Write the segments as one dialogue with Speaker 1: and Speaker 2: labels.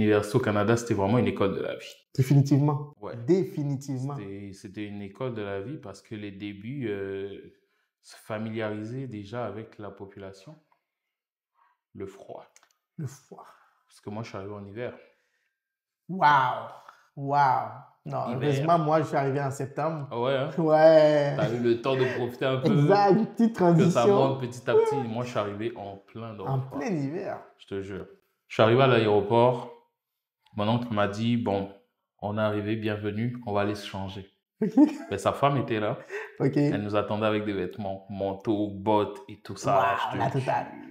Speaker 1: l'université au Canada, c'était vraiment une école de la vie.
Speaker 2: Définitivement.
Speaker 1: Ouais.
Speaker 2: Définitivement.
Speaker 1: C'était une école de la vie parce que les débuts se familiarisaient déjà avec la population, le froid.
Speaker 2: Le froid.
Speaker 1: Parce que moi, je suis arrivé en hiver.
Speaker 2: Waouh! Waouh! Non,
Speaker 1: Hiver.
Speaker 2: heureusement, moi, je suis arrivé en septembre.
Speaker 1: Ah ouais, hein?
Speaker 2: Ouais.
Speaker 1: T'as eu le temps de profiter un peu,
Speaker 2: Exact, une petite
Speaker 1: que ça
Speaker 2: transition.
Speaker 1: monte petit à petit. Moi, je suis arrivé en plein dans
Speaker 2: En
Speaker 1: le froid.
Speaker 2: plein hiver.
Speaker 1: Je te jure. Je suis arrivé à l'aéroport. Mon oncle m'a dit, bon, on est arrivé, bienvenue, on va aller se changer.
Speaker 2: OK.
Speaker 1: Mais sa femme était là.
Speaker 2: OK.
Speaker 1: Elle nous attendait avec des vêtements, manteaux, bottes et tout ça.
Speaker 2: Waouh,
Speaker 1: Je te
Speaker 2: la totale.
Speaker 1: jure.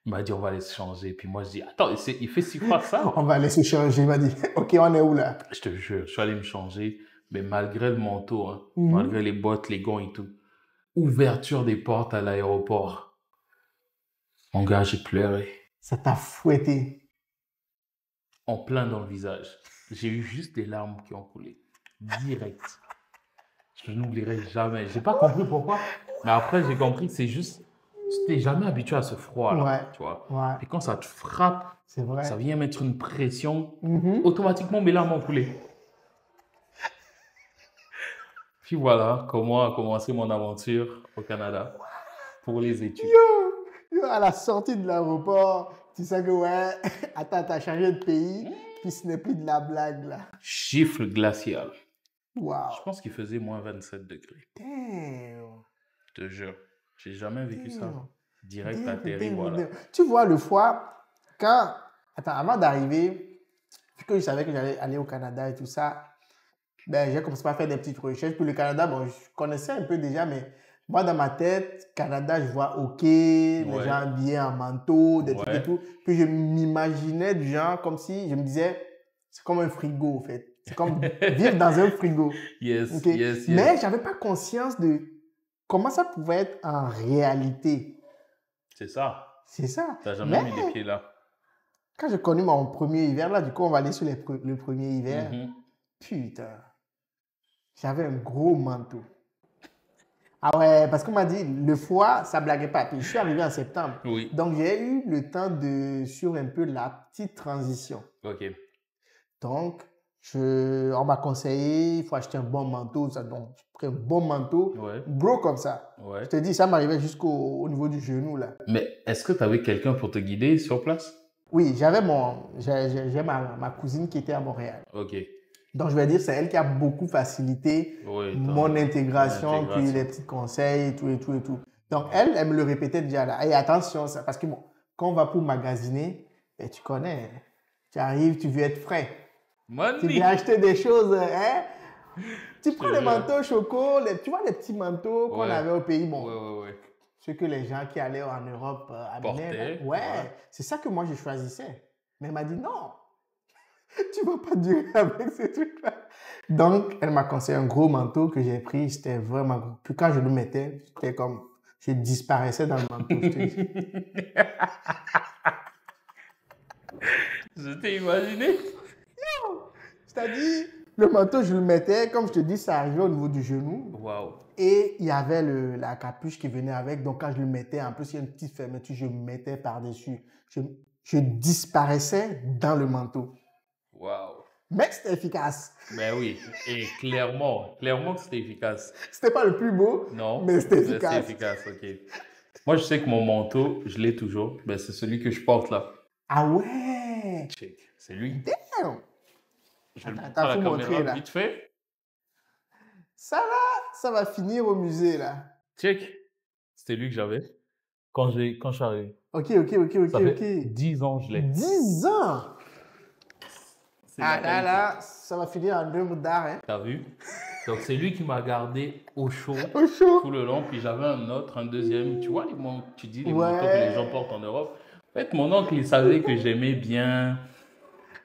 Speaker 1: Il m'a dit, on va aller se changer. Puis moi, je dis, attends, il fait si froid que ça?
Speaker 2: On va aller se changer. Il m'a dit, OK, on est où là?
Speaker 1: Je te jure, je suis allé me changer. Mais malgré le manteau, hein,
Speaker 2: Mhm.
Speaker 1: malgré les bottes, les gants et tout, ouverture des portes à l'aéroport. Mon gars, j'ai pleuré.
Speaker 2: Ça t'a fouetté.
Speaker 1: En plein dans le visage. J'ai eu juste des larmes qui ont coulé. Direct. Je n'oublierai jamais. J'ai pas compris pourquoi. Mais après, j'ai compris que c'est juste... Tu t'es jamais habitué à ce froid-là.
Speaker 2: Ouais.
Speaker 1: Tu vois.
Speaker 2: Ouais,
Speaker 1: Et quand ça te frappe,
Speaker 2: c'est vrai.
Speaker 1: ça vient mettre une pression.
Speaker 2: Mhm.
Speaker 1: Automatiquement, mes larmes ont coulé. Puis voilà comment a commencé mon aventure au Canada pour les études.
Speaker 2: Yo, à la sortie de l'aéroport, tu sais que ouais, attends, t'as changé de pays, puis ce n'est plus de la blague là.
Speaker 1: Chiffre glacial.
Speaker 2: Waouh.
Speaker 1: Je pense qu'il faisait moins 27 degrés.
Speaker 2: Damn.
Speaker 1: Je te jure. J'ai jamais vécu ça.
Speaker 2: Damn.
Speaker 1: Direct
Speaker 2: Damn,
Speaker 1: atterri,
Speaker 2: damn,
Speaker 1: voilà.
Speaker 2: damn. Tu vois, le foie, quand. Attends, avant d'arriver, vu que je savais que j'allais aller au Canada et tout ça, ben, j'ai commencé par faire des petites recherches. Puis le Canada, bon, je connaissais un peu déjà, mais moi, dans ma tête, Canada, je vois OK, les
Speaker 1: Ouais.
Speaker 2: gens habillés en manteau, des trucs
Speaker 1: Ouais.
Speaker 2: et tout. Puis je m'imaginais du genre comme si, je me disais, c'est comme un frigo, en fait. C'est comme vivre dans un frigo.
Speaker 1: Yes,
Speaker 2: OK?
Speaker 1: yes, yes.
Speaker 2: Mais je n'avais pas conscience de comment ça pouvait être en réalité.
Speaker 1: C'est ça.
Speaker 2: C'est ça.
Speaker 1: T'as jamais
Speaker 2: Mais
Speaker 1: mis les pieds là.
Speaker 2: quand j'ai connu mon premier hiver, là, du coup, on va aller sur le premier hiver.
Speaker 1: Mhm.
Speaker 2: Putain, j'avais un gros manteau. Ah ouais, parce qu'on m'a dit, le foie, ça blaguait pas. Puis je suis arrivé en septembre.
Speaker 1: Oui.
Speaker 2: Donc, j'ai eu le temps de suivre un peu la petite transition.
Speaker 1: Ok.
Speaker 2: Donc, on m'a conseillé, il faut acheter un bon manteau. Ça, donc, j'ai pris un bon manteau,
Speaker 1: Ouais.
Speaker 2: gros comme ça.
Speaker 1: Ouais.
Speaker 2: Je te dis, ça m'arrivait jusqu'au niveau du genou, là.
Speaker 1: Mais est-ce que tu avais quelqu'un pour te guider sur place?
Speaker 2: Oui, j'ai ma cousine qui était à Montréal.
Speaker 1: Ok.
Speaker 2: Donc, je vais dire, c'est elle qui a beaucoup facilité
Speaker 1: Oui,
Speaker 2: mon intégration, puis les petits conseils et tout, et tout, et tout. Donc, elle me le répétait déjà là. Et attention, ça, parce que bon, quand on va pour magasiner, ben, tu connais, tu arrives, tu veux être frais. Tu viens acheter des choses, hein? Tu prends les manteaux choco, tu vois les petits manteaux qu'on avait au pays, bon, ceux que les gens qui allaient en Europe amenaient. Ouais, c'est ça que moi je choisissais. Mais elle m'a dit non, tu vas pas durer avec ces trucs-là. Donc, elle m'a conseillé un gros manteau que j'ai pris, c'était vraiment gros. Puis quand je le mettais, c'était comme, je disparaissais dans le manteau, je te dis.
Speaker 1: Je t'ai imaginé.
Speaker 2: C'est-à-dire, le manteau, je le mettais, comme je te dis, ça arrivait au niveau du genou.
Speaker 1: Wow.
Speaker 2: Et il y avait la capuche qui venait avec. Donc, quand je le mettais, en plus, il y a une petite fermeture, je me mettais par-dessus. Je disparaissais dans le manteau.
Speaker 1: Wow.
Speaker 2: Mais c'était efficace.
Speaker 1: Ben oui, et clairement que c'était efficace.
Speaker 2: C'était pas le plus beau,
Speaker 1: Non,
Speaker 2: mais c'était efficace.
Speaker 1: C'était efficace, ok. Moi, je sais que mon manteau, je l'ai toujours. Ben, c'est celui que je porte là.
Speaker 2: Ah ouais!
Speaker 1: Check. C'est lui.
Speaker 2: Damn!
Speaker 1: Je vais le montrer
Speaker 2: Attends,
Speaker 1: à la
Speaker 2: faut
Speaker 1: caméra
Speaker 2: montrer, là.
Speaker 1: vite fait.
Speaker 2: Ça là, ça va finir au musée là.
Speaker 1: Check. C'était lui que j'avais quand je suis arrivé.
Speaker 2: Ok.
Speaker 1: Ça fait 10 ans que je l'ai.
Speaker 2: 10 ans!
Speaker 1: C'est la qualité.
Speaker 2: Là, ça va finir en œuvre d'art, hein?
Speaker 1: T'as vu? Donc, c'est lui qui m'a gardé au chaud
Speaker 2: Au chaud!
Speaker 1: tout le long. Puis j'avais un deuxième. Tu vois, tu dis les
Speaker 2: Ouais.
Speaker 1: manteaux que les gens portent en Europe. En fait, mon oncle, il savait que j'aimais bien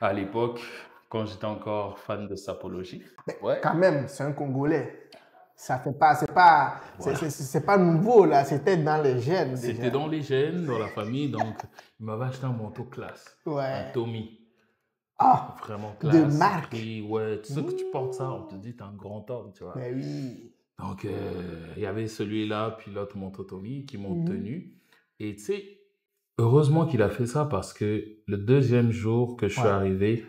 Speaker 1: à l'époque, quand j'étais encore fan de sapologie.
Speaker 2: Mais
Speaker 1: Ouais.
Speaker 2: quand même, c'est un Congolais. Ça fait pas, c'est pas nouveau là, c'était dans les gènes déjà.
Speaker 1: C'était dans les gènes, dans la famille. Donc, il m'avait acheté un manteau classe.
Speaker 2: Ouais.
Speaker 1: Un Tommy.
Speaker 2: Ah!
Speaker 1: Vraiment classe.
Speaker 2: De marque.
Speaker 1: Puis, ouais, tu sais que tu portes ça, on te dit, t'es un grand homme, tu vois.
Speaker 2: Mais oui.
Speaker 1: Donc, il y avait celui-là, puis l'autre manteau Tommy qui m'ont tenu. Et tu sais, Heureusement qu'il a fait ça parce que le deuxième jour que je suis
Speaker 2: Ouais.
Speaker 1: arrivé,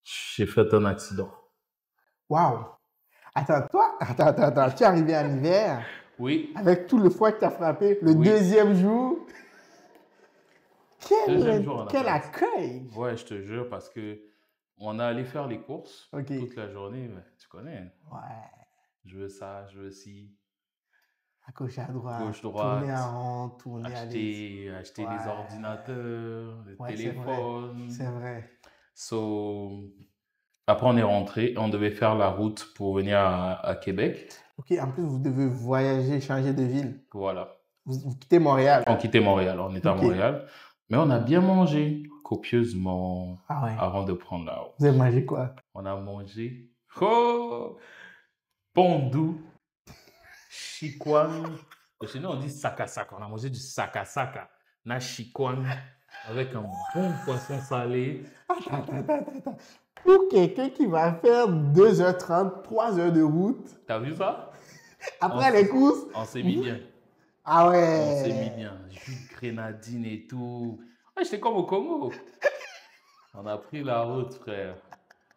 Speaker 1: j'ai fait un accident.
Speaker 2: Waouh. Attends, tu es arrivé en hiver
Speaker 1: Oui,
Speaker 2: avec tout le froid que tu as frappé le
Speaker 1: oui.
Speaker 2: deuxième jour.
Speaker 1: Deuxième jour, on a
Speaker 2: Quel
Speaker 1: fait
Speaker 2: accueil!
Speaker 1: Ouais, je te jure, parce que on a allé faire les courses
Speaker 2: Ok.
Speaker 1: toute la journée, mais tu connais.
Speaker 2: Ouais.
Speaker 1: Je veux ça, je veux ci,
Speaker 2: À gauche, à droite, tourner
Speaker 1: gauche-droite,
Speaker 2: en rond, tourner à
Speaker 1: acheter les
Speaker 2: Ouais.
Speaker 1: ordinateurs, les
Speaker 2: Ouais, c'est vrai.
Speaker 1: téléphones.
Speaker 2: C'est vrai.
Speaker 1: So, après, on est rentré, on devait faire la route pour venir à Québec.
Speaker 2: Ok, en plus, vous devez voyager, changer de ville.
Speaker 1: Voilà.
Speaker 2: Vous quittez Montréal.
Speaker 1: On quittait Montréal, on était à
Speaker 2: Ok.
Speaker 1: Montréal. Mais on a bien mangé copieusement
Speaker 2: Ah ouais.
Speaker 1: avant de prendre la route.
Speaker 2: Vous avez mangé quoi?
Speaker 1: On a mangé pondou, chikwang. Chez nous, on dit saka-saka. On a mangé du saka-saka, na chikwang, avec un bon poisson salé.
Speaker 2: Attends. Pour quelqu'un qui va faire 2h30, 3h de route,
Speaker 1: T'as vu ça?
Speaker 2: après les courses,
Speaker 1: On s'est mis bien.
Speaker 2: ah
Speaker 1: On s'est mis
Speaker 2: ouais.
Speaker 1: bien. Jus de grenadine et tout. Ouais, j'étais comme au Congo. On a pris la route, frère.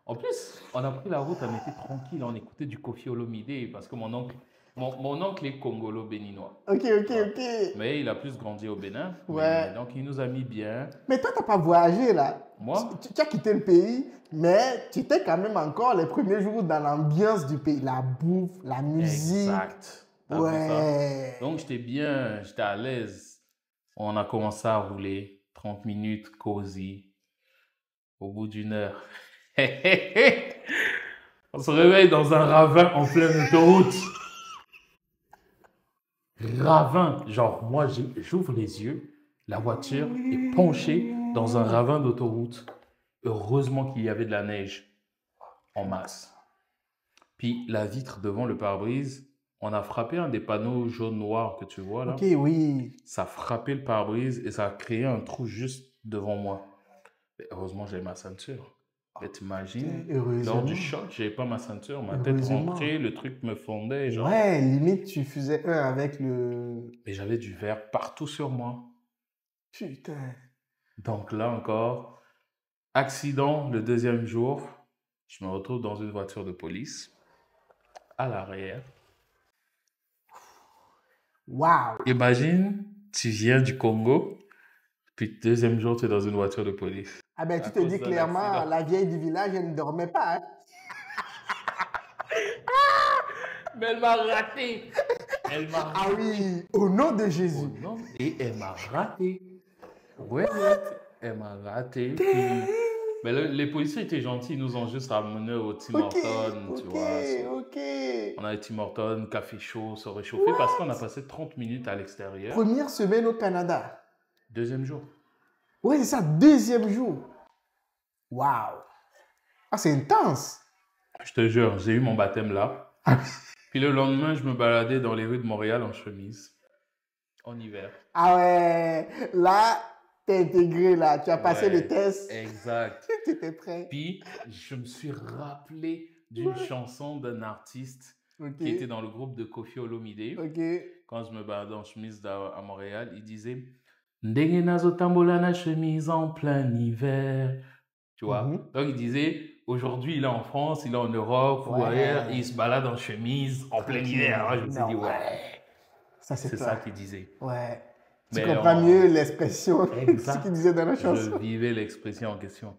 Speaker 1: En plus, on a pris la route, on était tranquille, on écoutait du Koffi Olomide parce que mon oncle est congolo-béninois.
Speaker 2: Ok.
Speaker 1: Mais il a plus grandi au Bénin.
Speaker 2: Ouais.
Speaker 1: Donc, il nous a mis bien.
Speaker 2: Mais toi, tu n'as pas voyagé là.
Speaker 1: Moi,
Speaker 2: Tu as quitté le pays, mais tu étais quand même encore les premiers jours dans l'ambiance du pays. La bouffe, la musique.
Speaker 1: exact. T'as vu
Speaker 2: Ouais.
Speaker 1: ça? Donc, j'étais bien, j'étais à l'aise. On a commencé à rouler 30 minutes, cosy. Au bout d'une heure, on se réveille dans un ravin en pleine autoroute. Ravin, genre moi j'ouvre les yeux, la voiture est penchée dans un ravin d'autoroute. Heureusement qu'il y avait de la neige en masse. Puis la vitre devant le pare-brise, on a frappé un des panneaux jaune-noir que tu vois là.
Speaker 2: Ok, oui.
Speaker 1: Ça a frappé le pare-brise et ça a créé un trou juste devant moi. Mais heureusement j'ai ma ceinture. Mais t'imagines, lors du choc, j'avais pas ma ceinture, ma tête rentrée, le truc me fondait. Genre.
Speaker 2: Ouais, limite, tu faisais un avec le...
Speaker 1: Mais j'avais du verre partout sur moi.
Speaker 2: Putain.
Speaker 1: Donc là encore, accident le deuxième jour, je me retrouve dans une voiture de police, à l'arrière.
Speaker 2: Waouh.
Speaker 1: Imagine, tu viens du Congo, puis le deuxième jour, tu es dans une voiture de police.
Speaker 2: Ah ben, tu te dis clairement, la vieille du village, elle ne dormait pas. Hein?
Speaker 1: Mais elle m'a raté. Elle m'a raté.
Speaker 2: Ah oui, au nom de Jésus.
Speaker 1: Oh non, et elle m'a raté. Ouais, elle m'a raté. Puis... Mais les policiers étaient gentils, ils nous ont juste ramenés au Tim Hortons, tu vois.
Speaker 2: Ok.
Speaker 1: On a Tim Hortons, café chaud, se réchauffer parce qu'on a passé 30 minutes à l'extérieur.
Speaker 2: Première semaine au Canada.
Speaker 1: Deuxième jour.
Speaker 2: Oui, c'est ça, deuxième jour. Waouh. Ah, c'est intense.
Speaker 1: Je te jure, j'ai eu mon baptême là. Puis le lendemain, je me baladais dans les rues de Montréal en chemise, en hiver.
Speaker 2: Ah ouais, là, t'es intégré là, tu as passé le test.
Speaker 1: Exact.
Speaker 2: Tu étais prêt.
Speaker 1: Puis, je me suis rappelé d'une chanson d'un artiste qui était dans le groupe de Koffi Olomide. Quand je me baladais en chemise à Montréal, il disait « Ndenge nazotambola na chemise en plein hiver ». Tu vois? Donc, il disait, aujourd'hui, il est en France, il est en Europe ou ailleurs, et il se balade en chemise en plein hiver. Alors, je me suis dit, ouais, c'est ça qu'il disait.
Speaker 2: Ouais. Tu comprends mieux l'expression,
Speaker 1: exact.
Speaker 2: ce qu'il disait dans la chanson.
Speaker 1: Je vivais l'expression en question.